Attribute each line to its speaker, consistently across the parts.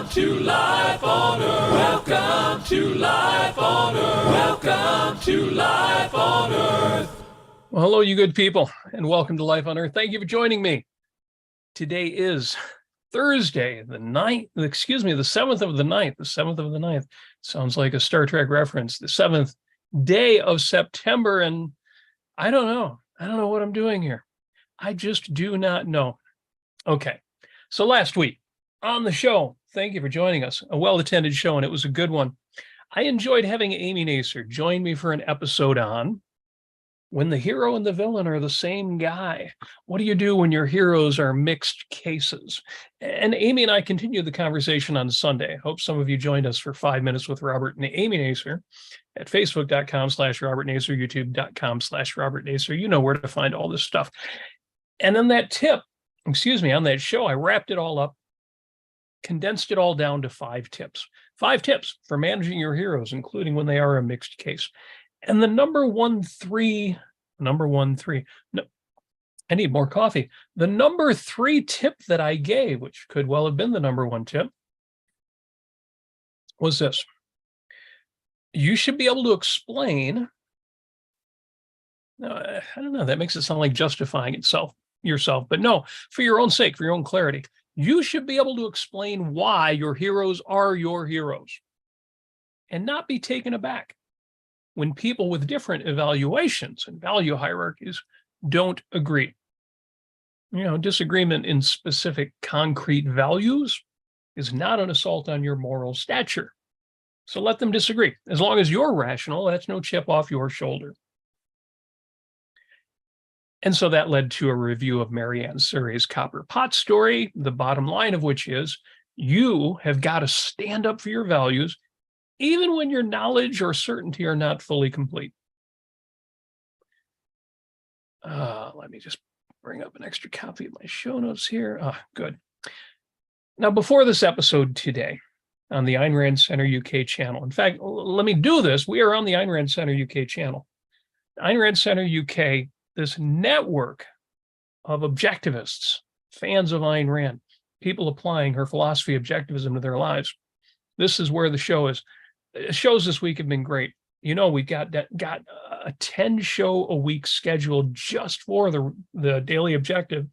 Speaker 1: Welcome to Life on Earth. Welcome to Life on Earth. Welcome to Life on Earth.
Speaker 2: Well, hello, you good people, and welcome to Life on Earth. Thank you for joining me. Today is Thursday, the 7th of the 9th. The 7th of the 9th. Sounds like a Star Trek reference. The 7th day of September, and I don't know. I don't know what I'm doing here. I just do not know. Okay, so last week on the show, thank you for joining us. A well-attended show, and it was a good one. I enjoyed having Amy Nasir join me for an episode on when the hero and the villain are the same guy. What do you do when your heroes are mixed cases? And Amy and I continued the conversation on Sunday. Hope some of you joined us for 5 minutes with Robert and Amy Nasir at facebook.com/Robert Nasir, youtube.com/Robert Nasir. You know where to find all this stuff. And on that on that show, I wrapped it all up, condensed it all down to 5 tips. 5 tips for managing your heroes, including when they are a mixed case. And the number one three, no, I need more coffee. The number 3 tip that I gave, which could well have been the number 1 tip, was this. You should be able to explain, I don't know, that makes it sound like justifying yourself, but no, for your own sake, for your own clarity, you should be able to explain why your heroes are your heroes and not be taken aback when people with different evaluations and value hierarchies don't agree. You know, disagreement in specific concrete values is not an assault on your moral stature. So let them disagree. As long as you're rational, that's no chip off your shoulder. And so that led to a review of Marianne Surrey's Copper Pot story, the bottom line of which is you have got to stand up for your values even when your knowledge or certainty are not fully complete. Let me just bring up an extra copy of my show notes here. Good. Now, before this episode today on the Ayn Rand Center UK channel, in fact, let me do this. We are on the Ayn Rand Center UK channel. Ayn Rand Center UK, this network of objectivists, fans of Ayn Rand, people applying her philosophy of objectivism to their lives. This is where the show is. Shows this week have been great. You know, we got a 10-show-a-week schedule just for the Daily Objective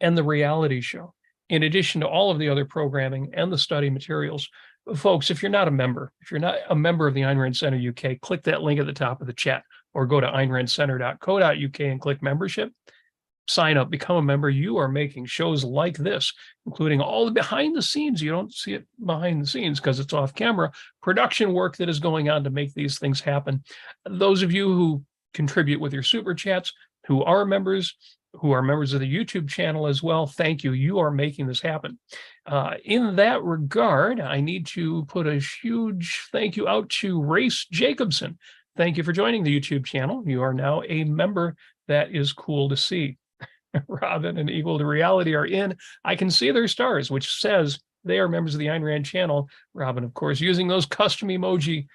Speaker 2: and the reality show, in addition to all of the other programming and the study materials. Folks, if you're not a member of the Ayn Rand Center UK, click that link at the top of the chat or go to aynrandcenter.co.uk and click membership. Sign up, become a member. You are making shows like this, including all the behind the scenes. You don't see it behind the scenes because it's off camera. Production work that is going on to make these things happen. Those of you who contribute with your super chats, who are members of the YouTube channel as well, thank you. You are making this happen. In that regard, I need to put a huge thank you out to Race Jacobson. Thank you for joining the YouTube channel. You are now a member. That is cool to see. Robin and Equal to Reality are in. I can see their stars, which says they are members of the Ayn Rand channel. Robin, of course, using those custom emoji,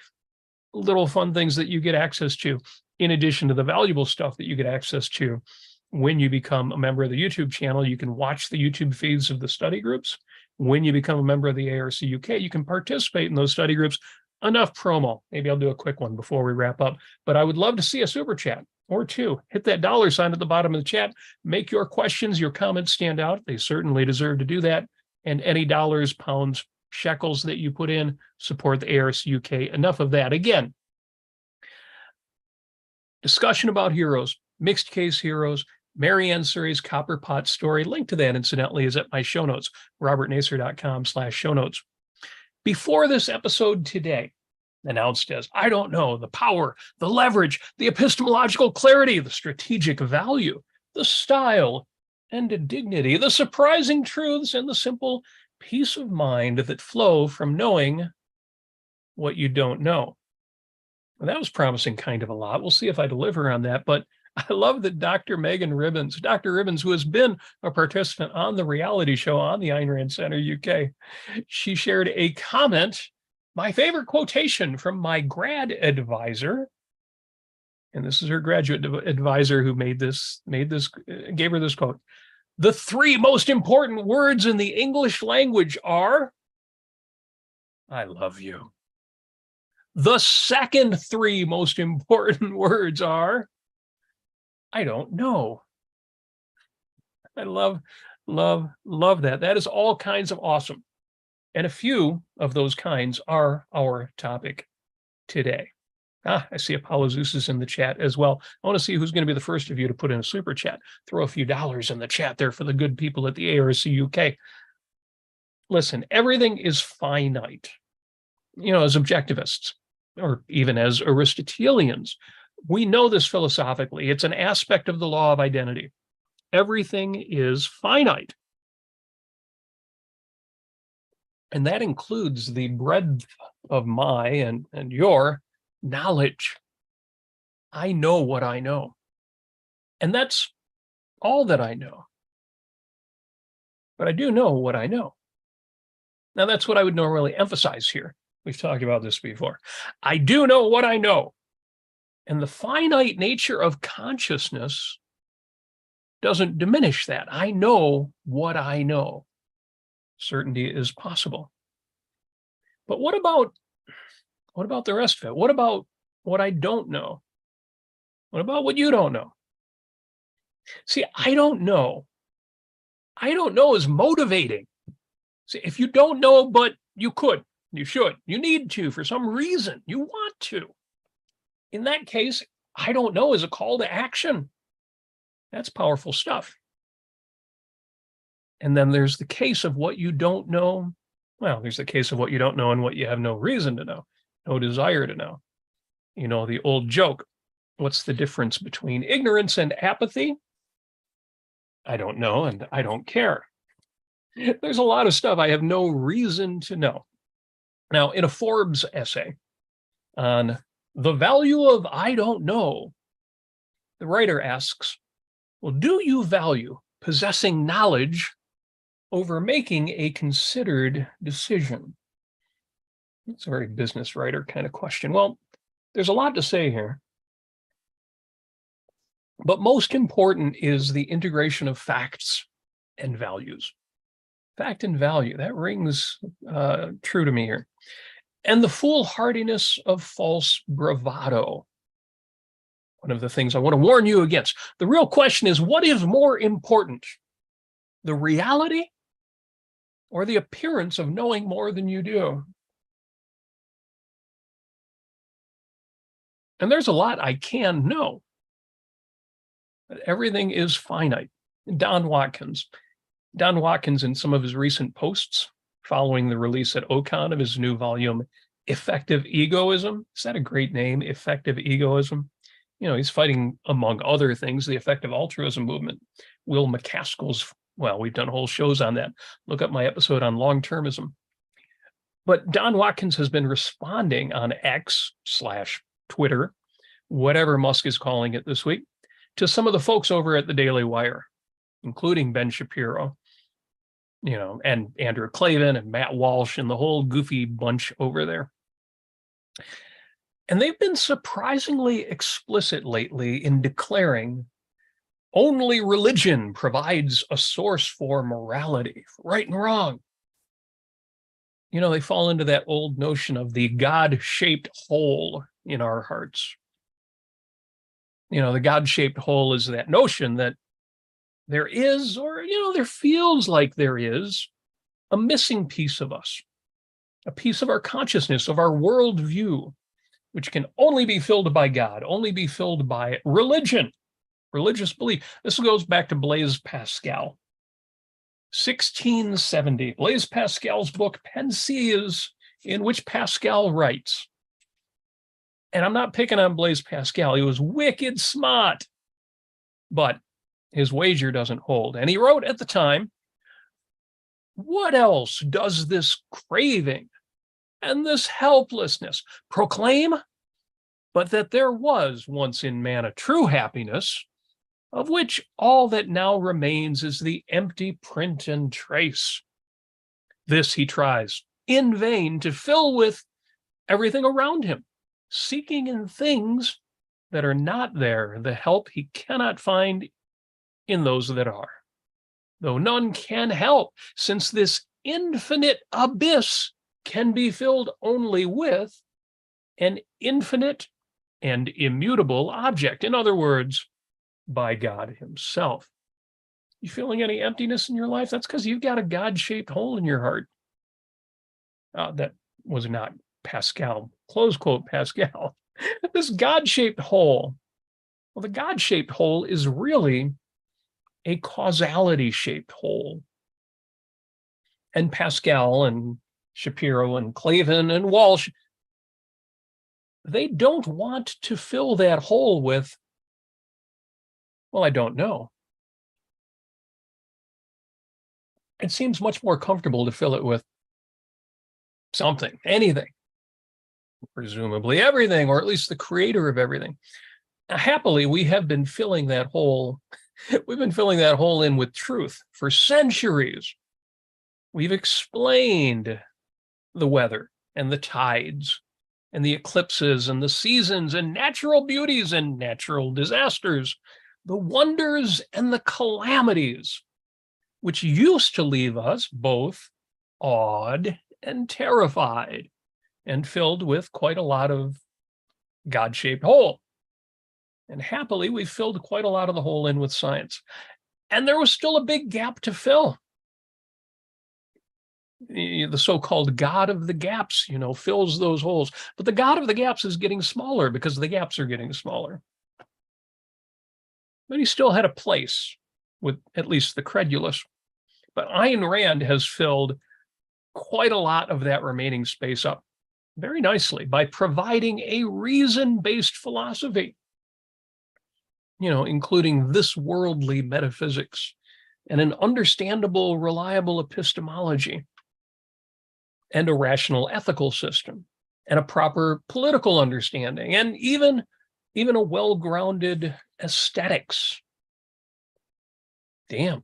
Speaker 2: little fun things that you get access to, in addition to the valuable stuff that you get access to when you become a member of the YouTube channel. You can watch the YouTube feeds of the study groups. When you become a member of the ARCUK, UK, you can participate in those study groups. Enough promo. Maybe I'll do a quick one before we wrap up, but I would love to see a super chat or 2. Hit that $sign at the bottom of the chat. Make your questions, your comments stand out. They certainly deserve to do that. And any dollars, pounds, shekels that you put in, support the ARCUK. Enough of that. Again, discussion about heroes, mixed case heroes, Marianne Surrey's Copper Pot story. Link to that, incidentally, is at my show notes, robertnasir.com/show notes. Before this episode today, announced as, I don't know, the power, the leverage, the epistemological clarity, the strategic value, the style and the dignity, the surprising truths, and the simple peace of mind that flow from knowing what you don't know. Well, that was promising kind of a lot. We'll see if I deliver on that, but I love that Dr. Megan Ribbons, who has been a participant on the reality show on the Ayn Rand Center UK, she shared a comment, my favorite quotation from my grad advisor, and this is her graduate advisor who gave her this quote. The 3 most important words in the English language are I love you. The second three most important words are, I don't know. I love that. That is all kinds of awesome. And a few of those kinds are our topic today. I see Apollo Zeus is in the chat as well. I want to see who's going to be the first of you to put in a super chat. Throw a few dollars in the chat there for the good people at the ARCUK. Listen, everything is finite. As objectivists, or even as Aristotelians, we know this philosophically. It's an aspect of the law of identity. Everything is finite. And that includes the breadth of my and your knowledge. I know what I know. And that's all that I know. But I do know what I know. Now, that's what I would normally emphasize here. We've talked about this before. I do know what I know. And the finite nature of consciousness doesn't diminish that. I know what I know. Certainty is possible. But what about the rest of it? What about what I don't know? What about what you don't know? See, I don't know is motivating. See, if you don't know, but you could, you should, you need to, for some reason, you want to. In that case, I don't know is a call to action. That's powerful stuff. And then there's the case of what you don't know. Well, there's the case of what you don't know and what you have no reason to know, no desire to know. The old joke, what's the difference between ignorance and apathy? I don't know, and I don't care. There's a lot of stuff I have no reason to know. Now, in a Forbes essay on the value of I don't know, the writer asks, well, do you value possessing knowledge over making a considered decision? It's a very business writer kind of question. Well, there's a lot to say here. But most important is the integration of facts and values. Fact and value, that rings true to me here. And the foolhardiness of false bravado. One of the things I want to warn you against. The real question is, what is more important? The reality or the appearance of knowing more than you do? And there's a lot I can know. But everything is finite. Don Watkins, in some of his recent posts, following the release at OCON of his new volume, Effective Egoism. Is that a great name? Effective Egoism. He's fighting, among other things, the effective altruism movement. Will McCaskill's, well, we've done whole shows on that. Look up my episode on long-termism. But Don Watkins has been responding on X/Twitter, whatever Musk is calling it this week, to some of the folks over at the Daily Wire, including Ben Shapiro, and Andrew Klavan and Matt Walsh and the whole goofy bunch over there. And they've been surprisingly explicit lately in declaring only religion provides a source for morality, for right and wrong. They fall into that old notion of the God-shaped hole in our hearts. The God-shaped hole is that notion that there is, or, there feels like there is, a missing piece of us, a piece of our consciousness, of our worldview, which can only be filled by God, only be filled by religion, religious belief. This goes back to Blaise Pascal. 1670, Blaise Pascal's book, Pensées, in which Pascal writes, and I'm not picking on Blaise Pascal, he was wicked smart, but his wager doesn't hold. And he wrote at the time, what else does this craving and this helplessness proclaim but that there was once in man a true happiness, of which all that now remains is the empty print and trace. This he tries in vain to fill with everything around him, seeking in things that are not there the help he cannot find in those that are, though none can help, since this infinite abyss can be filled only with an infinite and immutable object. In other words, by God himself. You feeling any emptiness in your life? That's because you've got a God-shaped hole in your heart. That was not Pascal, close quote Pascal. This God-shaped hole. Well, the God-shaped hole is really a causality-shaped hole. And Pascal and Shapiro and Clavin and Walsh, they don't want to fill that hole with, well, I don't know. It seems much more comfortable to fill it with something, anything, presumably everything, or at least the creator of everything. Happily, we have been filling that hole. We've been filling that hole in with truth for centuries. We've explained the weather and the tides and the eclipses and the seasons and natural beauties and natural disasters, the wonders and the calamities, which used to leave us both awed and terrified and filled with quite a lot of God-shaped hole. And happily, we filled quite a lot of the hole in with science. And there was still a big gap to fill. The so-called God of the gaps, fills those holes. But the God of the gaps is getting smaller because the gaps are getting smaller. But he still had a place with at least the credulous. But Ayn Rand has filled quite a lot of that remaining space up very nicely by providing a reason-based philosophy, including this worldly metaphysics and an understandable, reliable epistemology and a rational ethical system and a proper political understanding and even a well-grounded aesthetics. Damn.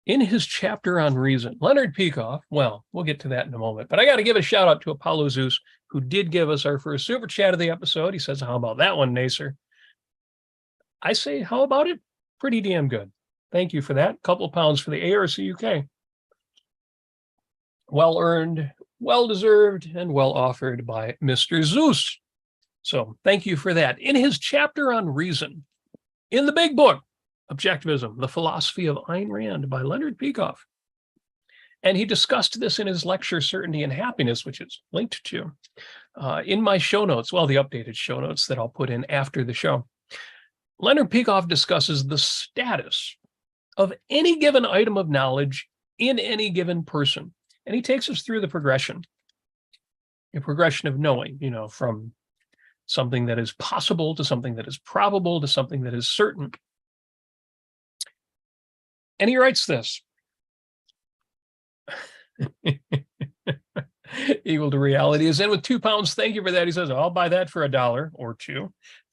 Speaker 2: In his chapter on reason, Leonard Peikoff, well, we'll get to that in a moment, but I got to give a shout out to Apollo Zeus, who did give us our first super chat of the episode. He says, how about that one, Nasir? I say, how about it? Pretty damn good. Thank you for that. Couple of pounds for the ARCUK. Well earned, well deserved, and well offered by Mr. Zeus. So thank you for that. In his chapter on reason, in the big book, Objectivism, the Philosophy of Ayn Rand by Leonard Peikoff. And he discussed this in his lecture, Certainty and Happiness, which is linked to in my show notes, well, the updated show notes that I'll put in after the show. Leonard Peikoff discusses the status of any given item of knowledge in any given person. And he takes us through the progression of knowing, from something that is possible to something that is probable to something that is certain. And he writes this. Equal to reality is in with 2 pounds. Thank you for that. He says, I'll buy that for $1 or $2.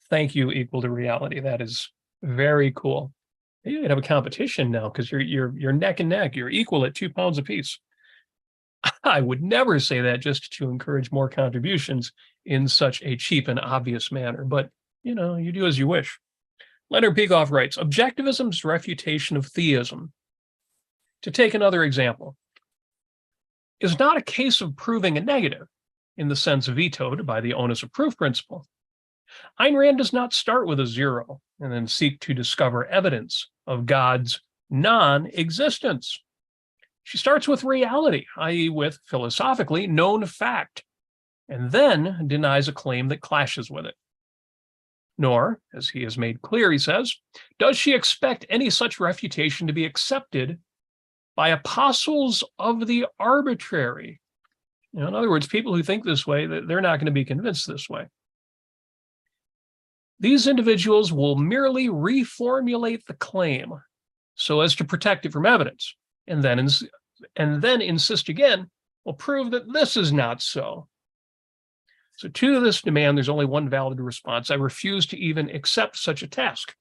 Speaker 2: Thank you, Equal to Reality. That is very cool. You could have a competition now because you're neck and neck. You're equal at 2 pounds apiece. I would never say that just to encourage more contributions in such a cheap and obvious manner. But, you do as you wish. Leonard Peikoff writes, Objectivism's refutation of theism, to take another example, is not a case of proving a negative in the sense vetoed by the onus of proof principle. Ayn Rand does not start with a zero and then seek to discover evidence of God's non-existence. She starts with reality, i.e. with philosophically known fact, and then denies a claim that clashes with it. Nor, as he has made clear, he says, does she expect any such refutation to be accepted by apostles of the arbitrary. In other words, people who think this way, they're not going to be convinced this way. These individuals will merely reformulate the claim so as to protect it from evidence, and then insist again, will prove that this is not so. So to this demand, there's only one valid response. I refuse to even accept such a task.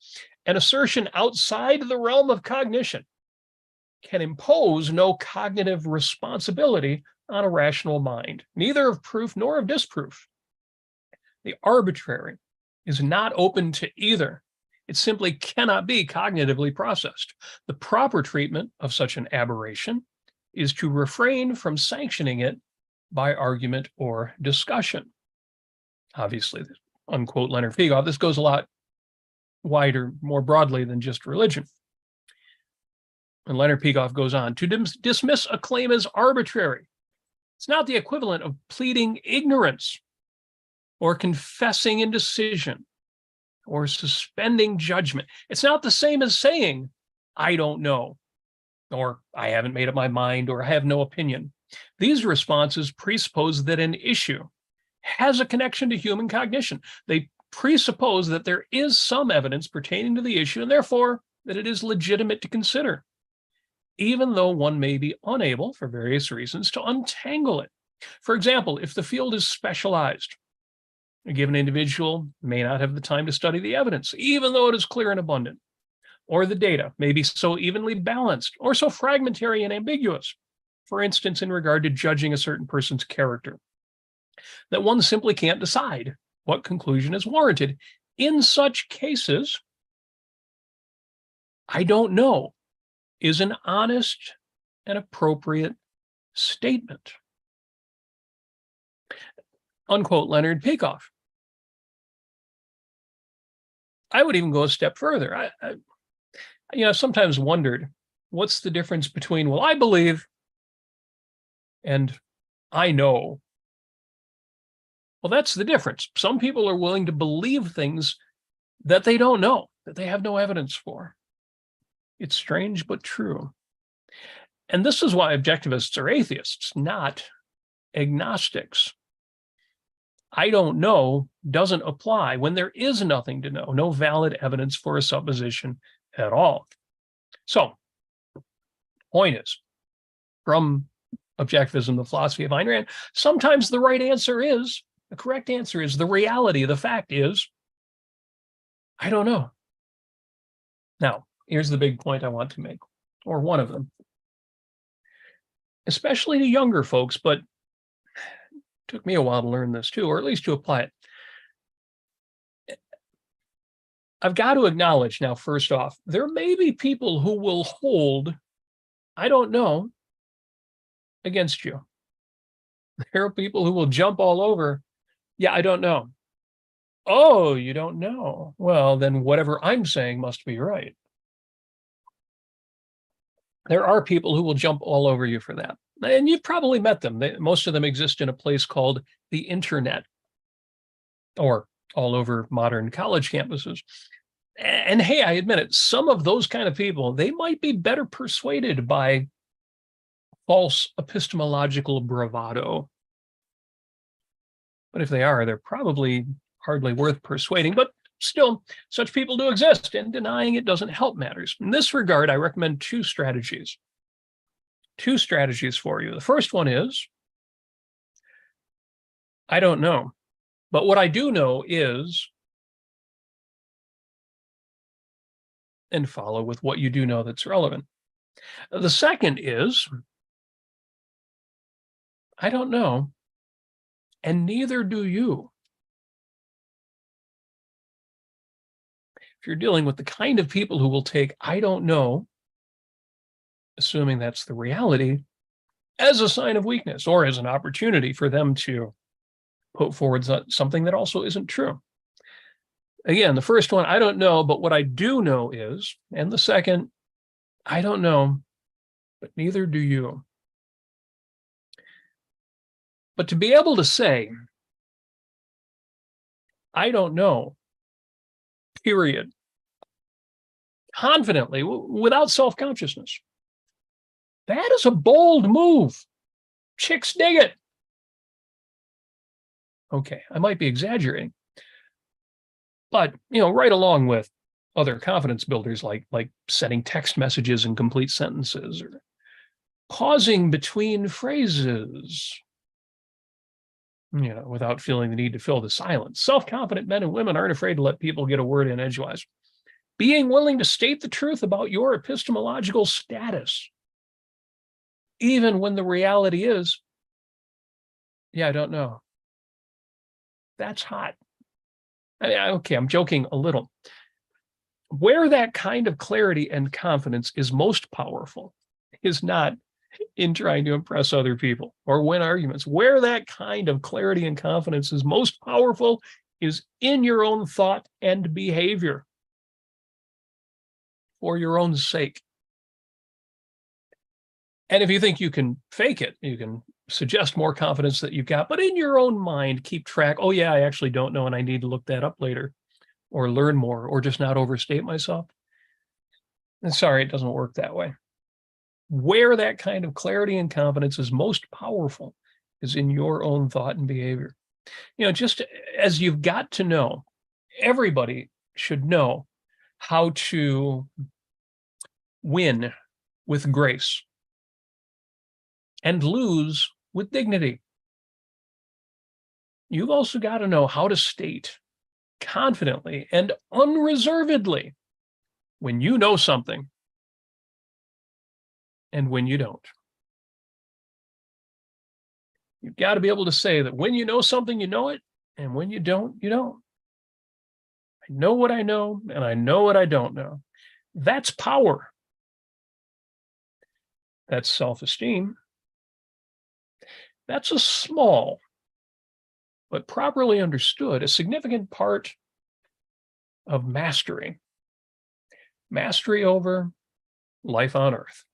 Speaker 2: An assertion outside the realm of cognition can impose no cognitive responsibility on a rational mind, neither of proof nor of disproof. The arbitrary is not open to either, It simply cannot be cognitively processed. The proper treatment of such an aberration is to refrain from sanctioning it by argument or discussion. Obviously, unquote Leonard Peikoff, this goes a lot wider, more broadly than just religion. And Leonard Peikoff goes on, to dismiss a claim as arbitrary, it's not the equivalent of pleading ignorance or confessing indecision or suspending judgment. It's not the same as saying, I don't know, or I haven't made up my mind, or I have no opinion. These responses presuppose that an issue has a connection to human cognition. They presuppose that there is some evidence pertaining to the issue, and therefore that it is legitimate to consider, even though one may be unable, for various reasons, to untangle it. For example, if the field is specialized, a given individual may not have the time to study the evidence, even though it is clear and abundant, or the data may be so evenly balanced or so fragmentary and ambiguous, for instance, in regard to judging a certain person's character, that one simply can't decide what conclusion is warranted. In such cases, I don't know is an honest and appropriate statement. Unquote Leonard Peikoff. I would even go a step further. I've sometimes wondered, what's the difference between, well, I believe and I know? Well, that's the difference. Some people are willing to believe things that they don't know, that they have no evidence for. It's strange, but true. And this is why objectivists are atheists, not agnostics. I don't know doesn't apply when there is nothing to know, no valid evidence for a supposition at all. So, point is, from objectivism, the philosophy of Ayn Rand, sometimes the right answer is, the correct answer is, the reality, the fact is, I don't know. Now, here's the big point I want to make, or one of them. Especially to younger folks, but it took me a while to learn this too, or at least to apply it. I've got to acknowledge now, first off, there may be people who will hold, I don't know, against you. There are people who will jump all over, yeah, I don't know. Oh, you don't know? Well, then whatever I'm saying must be right. There are people who will jump all over you for that. And you've probably met them. Most of them exist in a place called the internet, or all over modern college campuses. And hey, I admit it, some of those kind of people, they might be better persuaded by false epistemological bravado. But if they are, they're probably hardly worth persuading. But still, such people do exist, and denying it doesn't help matters. In this regard, I recommend two strategies. Two strategies for you. The first one is, I don't know, but what I do know is, and follow with what you do know that's relevant. The second is, I don't know, and neither do you. If you're dealing with the kind of people who will take, I don't know, assuming that's the reality, as a sign of weakness or as an opportunity for them to put forward something that also isn't true. Again, the first one, I don't know, but what I do know is, and the second, I don't know, but neither do you. But to be able to say, I don't know, period, confidently, without self-consciousness, that is a bold move. Chicks dig it. Okay, I might be exaggerating, but right along with other confidence builders like setting text messages in complete sentences, or pausing between phrases, without feeling the need to fill the silence. Self-confident men and women aren't afraid to let people get a word in edgewise. Being willing to state the truth about your epistemological status, even when the reality is, yeah, I don't know. That's hot. Okay, I'm joking a little. Where that kind of clarity and confidence is most powerful is not in trying to impress other people or win arguments. Where that kind of clarity and confidence is most powerful is in your own thought and behavior for your own sake. And if you think you can fake it, you can suggest more confidence that you've got, but in your own mind, keep track. Oh, yeah, I actually don't know, and I need to look that up later or learn more or just not overstate myself. And sorry, it doesn't work that way. Where that kind of clarity and confidence is most powerful is in your own thought and behavior. Just as you've got to know, everybody should know how to win with grace and lose with dignity. You've also got to know how to state confidently and unreservedly when you know something and when you don't. You've got to be able to say that when you know something, you know it, and when you don't, you don't. I know what I know, and I know what I don't know. That's power. That's self-esteem. That's a small, but properly understood, a significant part of mastery. Mastery over life on earth.